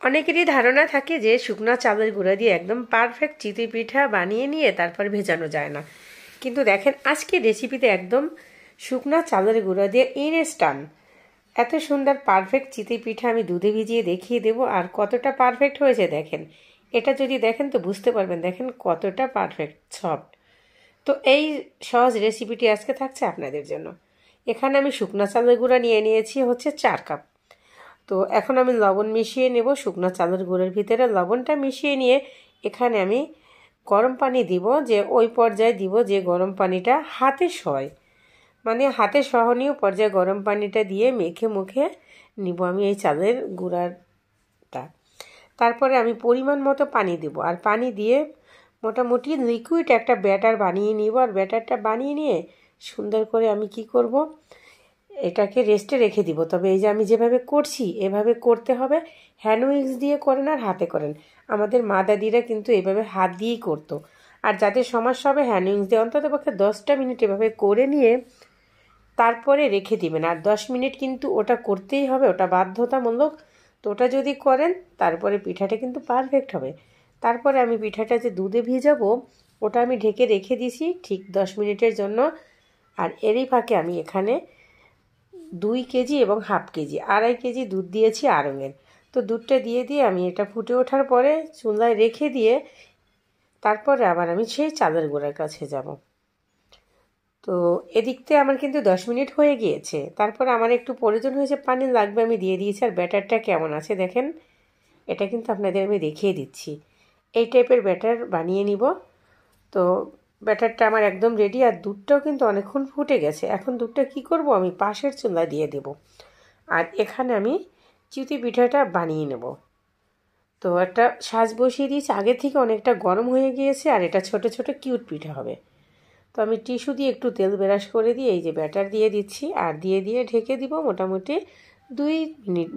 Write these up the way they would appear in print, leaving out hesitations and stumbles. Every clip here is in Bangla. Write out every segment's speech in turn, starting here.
অনেকেরই ধারণা থাকে যে শুকনো চালের গুঁড়া দিয়ে একদম পারফেক্ট চিতই পিঠা বানিয়ে নিয়ে তারপর ভেজানো যায় না, কিন্তু দেখেন আজকে রেসিপিতে একদম শুকনো চালের গুঁড়া দিয়ে ইনস্ট্যান্ট এত সুন্দর পারফেক্ট চিতই পিঠা আমি দুধে ভিজিয়ে দেখিয়ে দেবো। আর কতটা পারফেক্ট হয়েছে দেখেন, এটা যদি দেখেন তো বুঝতে পারবেন দেখেন কতটা পারফেক্ট সফট। তো এই সহজ রেসিপিটি আজকে থাকছে আপনাদের জন্য। এখানে আমি শুকনো চালের গুঁড়া নিয়ে নিয়েছি হচ্ছে 4 কাপ। তো এখন আমি লবণ মিশিয়ে নেব। শুকনো চালের গুঁড়োর ভিতরে লবণটা মিশিয়ে নিয়ে এখানে আমি গরম পানি দিব, যে ওই পর্যায়ে দিব যে গরম পানিটা হাতে সয়, মানে হাতে সহনীয় পর্যায়ে গরম পানিটা দিয়ে মেখে মুখে নিব আমি এই চালের গুঁড়াটা। তারপরে আমি পরিমাণ মতো পানি দেব, আর পানি দিয়ে মোটামুটি লিকুইড একটা ব্যাটার বানিয়ে নিব। আর ব্যাটারটা বানিয়ে নিয়ে সুন্দর করে আমি কি করব, এটাকে রেস্টে রেখে দিব। তবে এই যে আমি যেভাবে করছি এভাবে করতে হবে। হ্যান্ড উইক্স দিয়ে করেন আর হাতে করেন, আমাদের মা দাদিরা কিন্তু এভাবে হাত দিয়েই করতো। আর যাদের সমস্যা হবে হ্যান্ড উইক্স দিয়ে অন্তত পক্ষে 10টা মিনিট এভাবে করে নিয়ে তারপরে রেখে দিবেন। আর 10 মিনিট কিন্তু ওটা করতেই হবে, ওটা বাধ্যতামূলক। তো ওটা যদি করেন তারপরে পিঠাটা কিন্তু পারফেক্ট হবে। তারপরে আমি পিঠাটা যে দুধে ভিজাবো ওটা আমি ঢেকে রেখে দিছি ঠিক 10 মিনিটের জন্য। আর এরই ফাঁকে আমি এখানে 2 কেজি এবং হাফ কেজি 2.5 কেজি দুধ দিয়েছি আড়ঙের। তো দুধটা দিয়ে আমি এটা ফুটে ওঠার পরে চুলায় রেখে দিয়ে তারপরে আবার আমি সেই চালের গুঁড়ার কাছে যাব। তো এদিকতে আমার কিন্তু 10 মিনিট হয়ে গিয়েছে। তারপরে আমার একটু প্রয়োজন হয়েছে পানি লাগবে, আমি দিয়ে দিয়েছি। আর ব্যাটারটা কেমন আছে দেখেন, এটা কিন্তু আপনাদের আমি দেখিয়ে দিচ্ছি। এই টাইপের ব্যাটার বানিয়ে নিব। তো ব্যাটারটা আমার একদম রেডি। আর দুধটাও কিন্তু অনেকক্ষণ ফুটে গেছে। এখন দুধটা কি করব, আমি পাশের চুলায় দিয়ে দেব। আর এখানে আমি চিতই পিঠাটা বানিয়ে নেব। তো একটা সাজ বসিয়ে দিয়েছি, আগে থেকে অনেকটা গরম হয়ে গিয়েছে। আর এটা ছোট ছোট কিউট পিঠা হবে। তো আমি টিস্যু দিয়ে একটু তেল ব্রাশ করে দিয়ে এই যে ব্যাটার দিয়ে দিচ্ছি, আর দিয়ে ঢেকে দিব মোটামুটি 2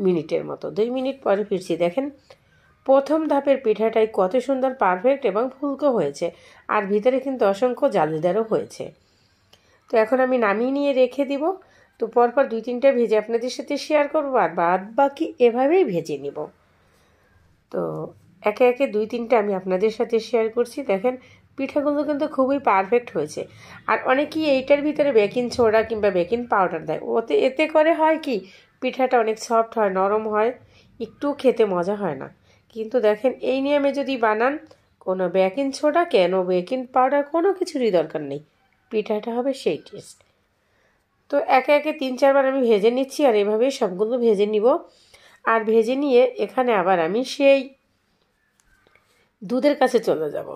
মিনিটের মতো। 2 মিনিট পরে ফিরছি। দেখেন প্রথম ধাপের পিঠাটাই কত সুন্দর পারফেক্ট এবং ফুলকো হয়েছে, আর ভিতরে কিন্তু অসংখ্য জালিদারও হয়েছে। তো এখন আমি নামিয়ে নিয়ে রেখে দিব। তো পরপর 2-3টা ভেজে আপনাদের সাথে শেয়ার করবো, আর বাদ বাকি এভাবেই ভেজে নিব। তো একে একে 2-3টা আমি আপনাদের সাথে শেয়ার করছি। দেখেন পিঠাগুলো কিন্তু খুবই পারফেক্ট হয়েছে। আর অনেকেই এইটার ভিতরে বেকিং সোডা কিংবা বেকিং পাউডার দেয়, এতে করে হয় কি পিঠাটা অনেক সফট হয়, নরম হয়, একটু খেতে মজা হয় না। কিন্তু দেখেন এই নিয়মে যদি বানান, কোনো বেকিং সোডা কেন বেকিং পাউডার কোনো কিছুরই দরকার নেই, পিঠাটা হবে সেই টেস্ট। তো একে একে 3-4 বার আমি ভেজে নিচ্ছি, আর এভাবেই সবগুলো ভেজে নিব। আর ভেজে নিয়ে এখানে আবার আমি সেই দুধের কাছে চলে যাব।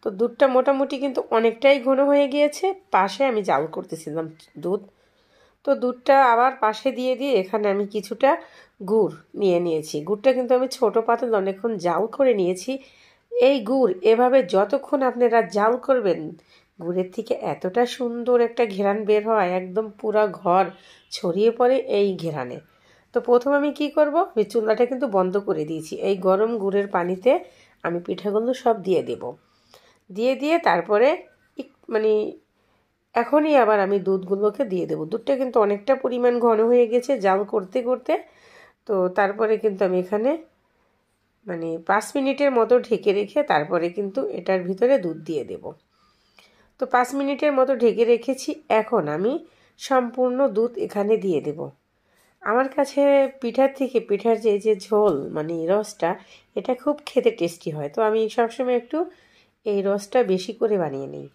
তো দুধটা মোটামুটি কিন্তু অনেকটাই ঘন হয়ে গিয়েছে। পাশে আমি জাল করতেছিলাম দুধ। তো দুধটা আবার পাশে দিয়ে এখানে আমি কিছুটা গুড় নিয়ে নিয়েছি। গুড়টা কিন্তু আমি ছোট পাতিলে অনেকক্ষণ জাল করে নিয়েছি। এই গুড় এভাবে যতক্ষণ আপনারা জাল করবেন, গুড়ের থেকে এতটা সুন্দর একটা ঘ্রাণ বের হয়, একদম পুরো ঘর ছড়িয়ে পড়ে এই ঘ্রাণে। তো প্রথম আমি কি করব, আমি চুলাটা কিন্তু বন্ধ করে দিয়েছি। এই গরম গুড়ের পানিতে আমি পিঠাগুলো সব দিয়ে দেব। দিয়ে তারপরে মানে এখনই আবার আমি দুধগুলোকে দিয়ে দেব। দুধটা কিন্তু অনেকটা পরিমাণ ঘন হয়ে গেছে জাল করতে করতে। তো তারপরে কিন্তু আমি এখানে 5 মিনিটের মতো ঢেকে রেখে তারপরে কিন্তু এটার ভিতরে দুধ দিয়ে দেব। তো 5 মিনিটের মতো ঢেকে রেখেছি। এখন আমি সম্পূর্ণ দুধ এখানে দিয়ে দেব। আমার কাছে পিঠার থেকে পিঠার যে ঝোল রসটা, এটা খুব খেতে টেস্টি হয়। তো আমি সবসময় একটু এই রসটা বেশি করে বানিয়ে নিই।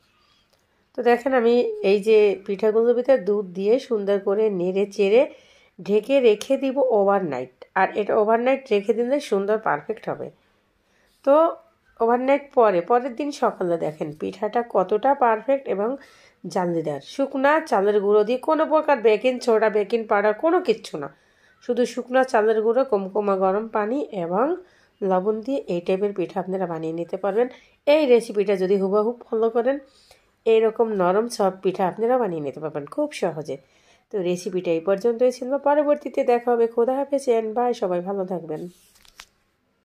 তো দেখেন আমি এই যে পিঠাগুলোর ভিতরে দুধ দিয়ে সুন্দর করে নেড়ে চেড়ে ঢেকে রেখে দিব ওভারনাইট। আর এটা ওভারনাইট রেখে দিলে সুন্দর পারফেক্ট হবে। তো ওভারনাইট পরের দিন সকালে দেখেন পিঠাটা কতটা পারফেক্ট এবং জালিদার। শুকনা চালের গুঁড়ো দিয়ে, কোনো প্রকার বেকিং সোডা বেকিং পাউডার কোনো কিচ্ছু না, শুধু শুকনা চালের গুঁড়ো, কুমকুমা গরম পানি এবং লবণ দিয়ে এই টাইপের পিঠা আপনারা বানিয়ে নিতে পারবেন। এই রেসিপিটা যদি হুবহু ফলো করেন, এইরকম নরম সফট পিঠা আপনারা বানিয়ে নিতে পারবেন খুব সহজে। তো রেসিপিটা এই পর্যন্তই ছিল। পরবর্তীতে দেখা হবে। খোদা হাফেজ, বাই। সবাই ভালো থাকবেন।